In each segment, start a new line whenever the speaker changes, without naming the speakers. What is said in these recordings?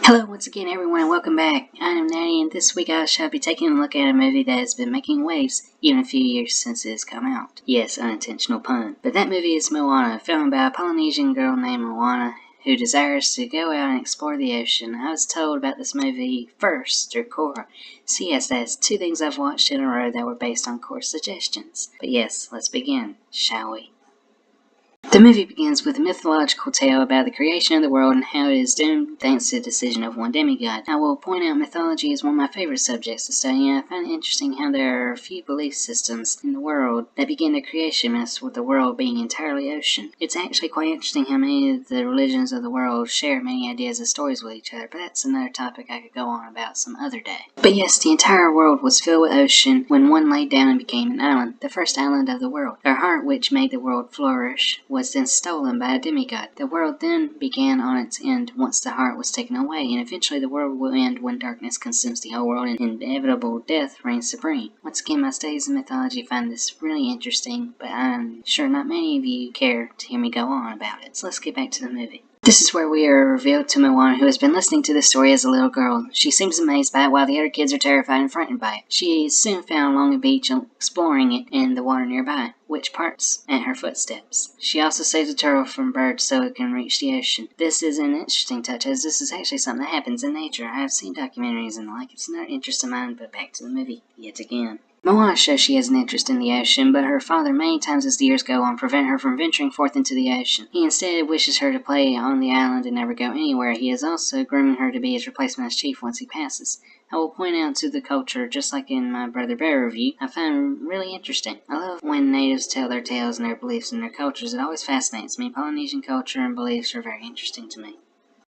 Hello once again everyone and welcome back. I am Natty and this week I shall be taking a look at a movie that has been making waves even a few years since it has come out. Yes, unintentional pun. But that movie is Moana, a film about a Polynesian girl named Moana who desires to go out and explore the ocean. I was told about this movie first through Cora. So yes, that's two things I've watched in a row that were based on Cora's suggestions. But yes, let's begin, shall we? The movie begins with a mythological tale about the creation of the world and how it is doomed thanks to the decision of one demigod. I will point out mythology is one of my favorite subjects to study, and I find it interesting how there are a few belief systems in the world that begin the creation myths with the world being entirely ocean. It's actually quite interesting how many of the religions of the world share many ideas and stories with each other, but that's another topic I could go on about some other day. But yes, the entire world was filled with ocean when one laid down and became an island, the first island of the world. Their heart, which made the world flourish, was then stolen by a demigod. The world then began on its end once the heart was taken away, and eventually the world will end when darkness consumes the whole world and inevitable death reigns supreme. Once again, my studies in mythology find this really interesting, but I'm sure not many of you care to hear me go on about it. So let's get back to the movie. This is where we are revealed to Moana, who has been listening to the story as a little girl. She seems amazed by it while the other kids are terrified and frightened by it. She is soon found along a beach exploring it and the water nearby, which parts at her footsteps. She also saves a turtle from birds so it can reach the ocean. This is an interesting touch, as this is actually something that happens in nature. I have seen documentaries and the like. It's not interest of mine, but back to the movie yet again. Moana shows she has an interest in the ocean, but her father many times as the years go on prevent her from venturing forth into the ocean. He instead wishes her to play on the island and never go anywhere. He is also grooming her to be his replacement as chief once he passes. I will point out to the culture, just like in my Brother Bear review, I find really interesting. I love when natives tell their tales and their beliefs and their cultures. It always fascinates me. Polynesian culture and beliefs are very interesting to me.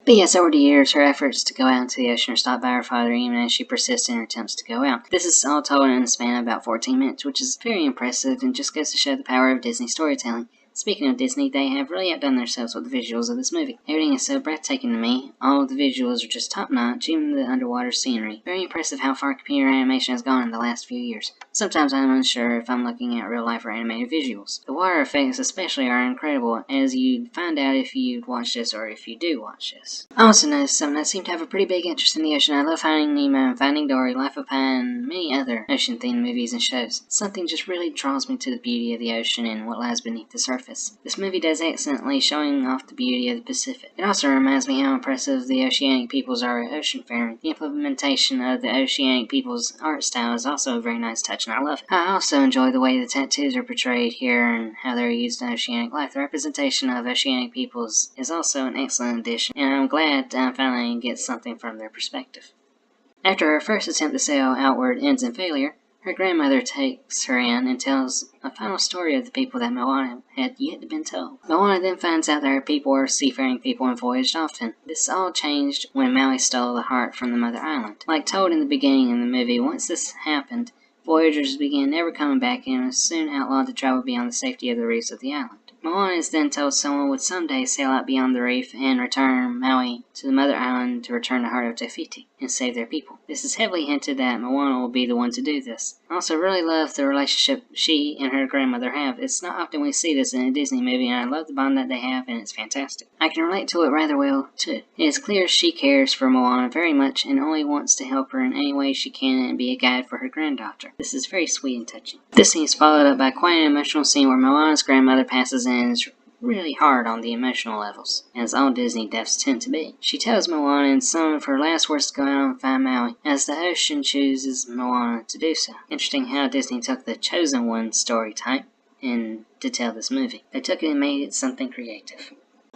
But yes, over the years, her efforts to go out into the ocean are stopped by her father even as she persists in her attempts to go out. This is all told in a span of about 14 minutes, which is very impressive and just goes to show the power of Disney storytelling. Speaking of Disney, they have really outdone themselves with the visuals of this movie. Everything is so breathtaking to me. All of the visuals are just top-notch, even the underwater scenery. Very impressive how far computer animation has gone in the last few years. Sometimes I'm unsure if I'm looking at real-life or animated visuals. The water effects especially are incredible, as you'd find out if you'd watch this or if you do watch this. I also noticed something. I seem to have a pretty big interest in the ocean. I love Finding Nemo and Finding Dory, Life of Pi, and many other ocean-themed movies and shows. Something just really draws me to the beauty of the ocean and what lies beneath the surface. This movie does excellently showing off the beauty of the Pacific. It also reminds me how impressive the oceanic peoples are at oceanfaring. The implementation of the oceanic people's art style is also a very nice touch, and I love it. I also enjoy the way the tattoos are portrayed here and how they're used in oceanic life. The representation of oceanic peoples is also an excellent addition, and I'm glad I finally get something from their perspective. After her first attempt to sail outward ends in failure, her grandmother takes her in and tells a final story of the people that Moana had yet been told. Moana then finds out that her people are seafaring people and voyaged often. This all changed when Maui stole the heart from the mother island. Like told in the beginning of the movie, once this happened, voyagers began never coming back and was soon outlawed to travel beyond the safety of the reefs of the island. Moana is then told someone would someday sail out beyond the reef and return Maui to the mother island to return the heart of Te Fiti and save their people. This is heavily hinted that Moana will be the one to do this. I also really love the relationship she and her grandmother have. It's not often we see this in a Disney movie, and I love the bond that they have, and it's fantastic. I can relate to it rather well, too. It is clear she cares for Moana very much and only wants to help her in any way she can and be a guide for her granddaughter. This is very sweet and touching. This scene is followed up by quite an emotional scene where Moana's grandmother passes in and is really hard on the emotional levels, as all Disney deaths tend to be. She tells Moana in some of her last words to go out and find Maui, as the ocean chooses Moana to do so. Interesting how Disney took the Chosen One story type and to tell this movie. They took it and made it something creative.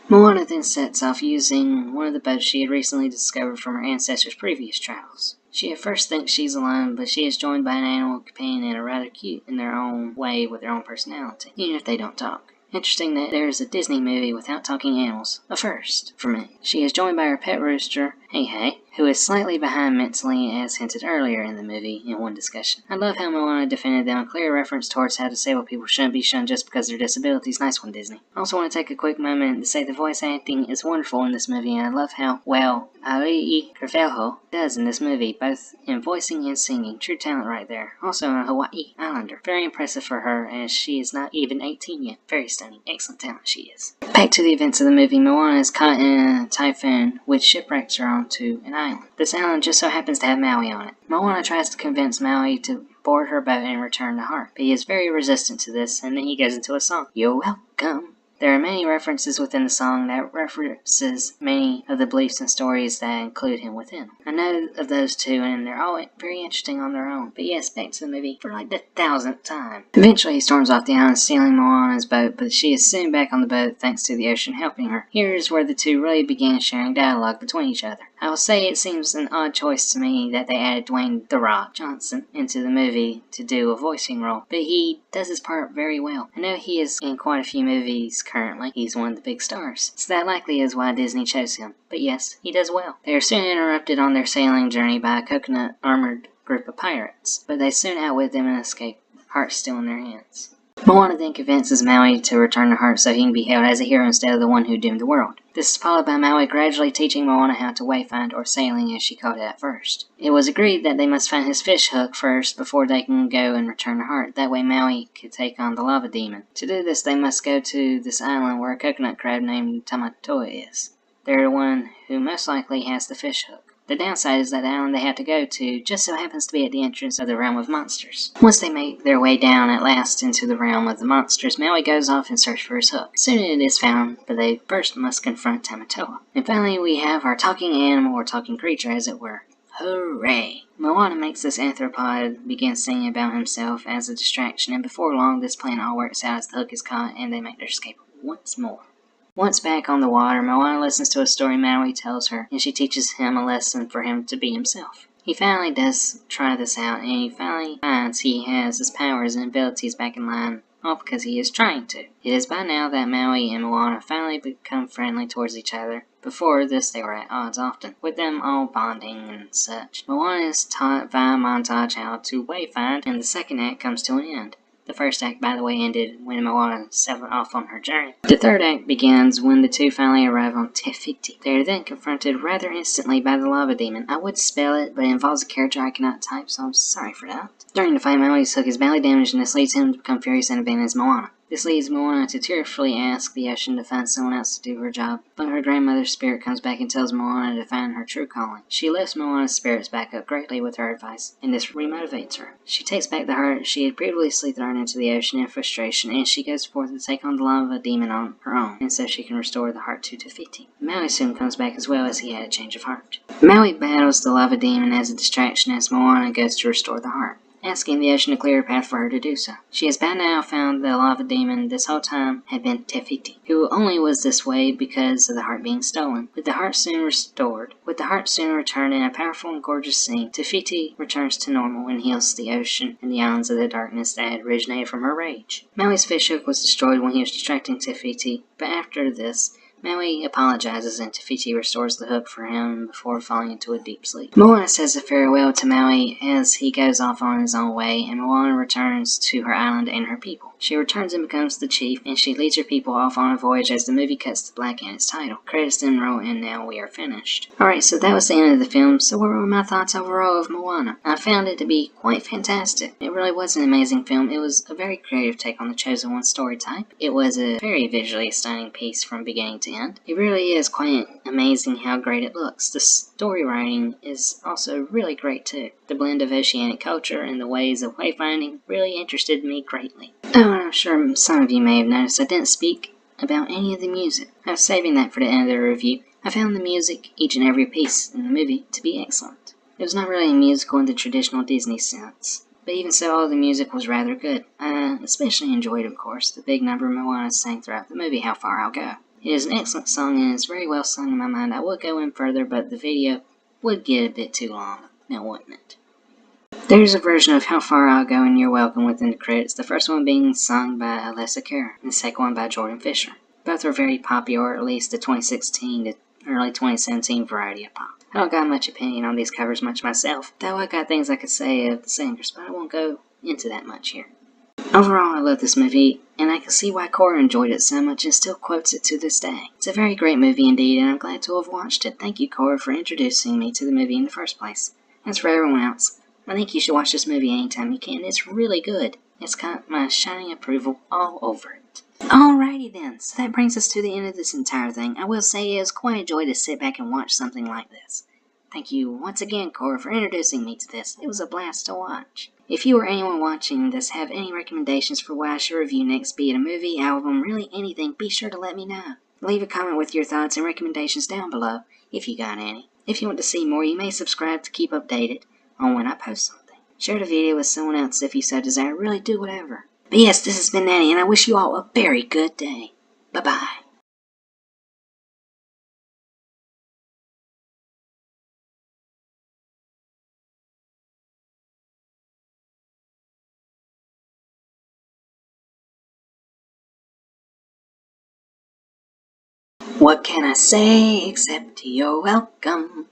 Moana then sets off using one of the boats she had recently discovered from her ancestors' previous travels. She at first thinks she's alone, but she is joined by an animal companion and are rather cute in their own way with their own personality, even if they don't talk. Interesting that there is a Disney movie without talking animals. A first for me. She is joined by her pet rooster, Hey, who is slightly behind mentally as hinted earlier in the movie in one discussion. I love how Moana defended them, a clear reference towards how disabled people shouldn't be shunned just because of their disabilities. Nice one, Disney. I also want to take a quick moment to say the voice acting is wonderful in this movie, and I love how well amaziiiing does in this movie, both in voicing and singing. True talent right there. Also a Hawaii Islander. Very impressive for her, as she is not even 18 yet. Very stunning. Excellent talent she is. Back to the events of the movie. Moana is caught in a typhoon, which shipwrecks her onto an island. This island just so happens to have Maui on it. Moana tries to convince Maui to board her boat and return to Heart, but he is very resistant to this, and then he goes into a song. You're welcome. There are many references within the song that references many of the beliefs and stories that include him within. I know of those two, and they're all very interesting on their own. But yes, back to the movie for like the 1000th time. Eventually, he storms off the island, stealing Moana's boat, but she is soon back on the boat thanks to the ocean helping her. Here's where the two really began sharing dialogue between each other. I will say it seems an odd choice to me that they added Dwayne "The Rock" Johnson into the movie to do a voicing role, but he does his part very well. I know he is in quite a few movies currently. He's one of the big stars, so that likely is why Disney chose him. But yes, he does well. They are soon interrupted on their sailing journey by a coconut-armored group of pirates, but they soon outwit them and escape, Heart still in their hands. Moana then convinces Maui to return to Heart so he can be hailed as a hero instead of the one who doomed the world. This is followed by Maui gradually teaching Moana how to wayfind, or sailing as she called it at first. It was agreed that they must find his fish hook first before they can go and return to Heart. That way Maui could take on the lava demon. To do this, they must go to this island where a coconut crab named Tamatoa is. They're the one who most likely has the fish hook. The downside is that the island they have to go to just so happens to be at the entrance of the realm of monsters. Once they make their way down at last into the realm of the monsters, Maui goes off in search for his hook. Soon it is found, but they first must confront Tamatoa. And finally we have our talking animal, or talking creature as it were. Hooray! Moana makes this anthropod begin singing about himself as a distraction, and before long this plan all works out as the hook is caught and they make their escape once more. Once back on the water, Moana listens to a story Maui tells her, and she teaches him a lesson for him to be himself. He finally does try this out, and he finally finds he has his powers and abilities back in line, all because he is trying to. It is by now that Maui and Moana finally become friendly towards each other. Before this, they were at odds often, with them all bonding and such. Moana is taught via montage how to wayfind, and the second act comes to an end. The first act, by the way, ended when Moana set off on her journey. The third act begins when the two finally arrive on Te Fiti. They are then confronted rather instantly by the lava demon. I would spell it, but it involves a character I cannot type, so I'm sorry for that. During the fight, Maui's hook is badly damaged, and this leads him to become furious and abandons Moana. This leads Moana to tearfully ask the ocean to find someone else to do her job, but her grandmother's spirit comes back and tells Moana to find her true calling. She lifts Moana's spirits back up greatly with her advice, and this remotivates her. She takes back the heart she had previously thrown into the ocean in frustration, and she goes forth to take on the lava demon on her own, and so she can restore the heart to Te Fiti. Maui soon comes back as well, as he had a change of heart. Maui battles the lava demon as a distraction as Moana goes to restore the heart, asking the ocean to clear a path for her to do so. She has by now found the lava demon this whole time had been Te Fiti, who only was this way because of the heart being stolen. With the heart soon returned in a powerful and gorgeous scene, Te Fiti returns to normal and heals the ocean and the islands of the darkness that had originated from her rage. Maui's fish hook was destroyed when he was distracting Te Fiti, but after this, Maui apologizes and Te Fiti restores the hook for him before falling into a deep sleep. Moana says a farewell to Maui as he goes off on his own way, and Moana returns to her island and her people. She returns and becomes the chief, and she leads her people off on a voyage as the movie cuts to black and its title. Credits then roll, and now we are finished. Alright, so that was the end of the film. So what were my thoughts overall of Moana? I found it to be quite fantastic. It really was an amazing film. It was a very creative take on the Chosen One story type. It was a very visually stunning piece from beginning to end. It really is quite amazing how great it looks. The story writing is also really great too. The blend of oceanic culture and the ways of wayfinding really interested me greatly. Oh, and I'm sure some of you may have noticed I didn't speak about any of the music. I was saving that for the end of the review. I found the music, each and every piece in the movie, to be excellent. It was not really a musical in the traditional Disney sense, but even so, all the music was rather good. I especially enjoyed, of course, the big number Moana sang throughout the movie, How Far I'll Go. It is an excellent song and it's very well sung in my mind. I would go in further, but the video would get a bit too long, now wouldn't it? There's a version of How Far I'll Go and You're Welcome within the credits, the first one being sung by Alessia Cara, and the second one by Jordan Fisher. Both are very poppy, or at least the 2016 to early 2017 variety of pop. I don't got much opinion on these covers much myself, though I got things I could say of the singers, but I won't go into that much here. Overall, I love this movie, and I can see why Cora enjoyed it so much and still quotes it to this day. It's a very great movie indeed, and I'm glad to have watched it. Thank you, Cora, for introducing me to the movie in the first place. As for everyone else, I think you should watch this movie anytime you can. It's really good. It's got my shining approval all over it. Alrighty then, so that brings us to the end of this entire thing. I will say it was quite a joy to sit back and watch something like this. Thank you once again, Cora, for introducing me to this. It was a blast to watch. If you or anyone watching this have any recommendations for what I should review next, be it a movie, album, really anything, be sure to let me know. Leave a comment with your thoughts and recommendations down below, if you got any. If you want to see more, you may subscribe to keep updated on when I post something. Share the video with someone else if you so desire. Really do whatever. But yes, this has been Nanny, and I wish you all a very good day. Bye-bye. What can I say except you're welcome?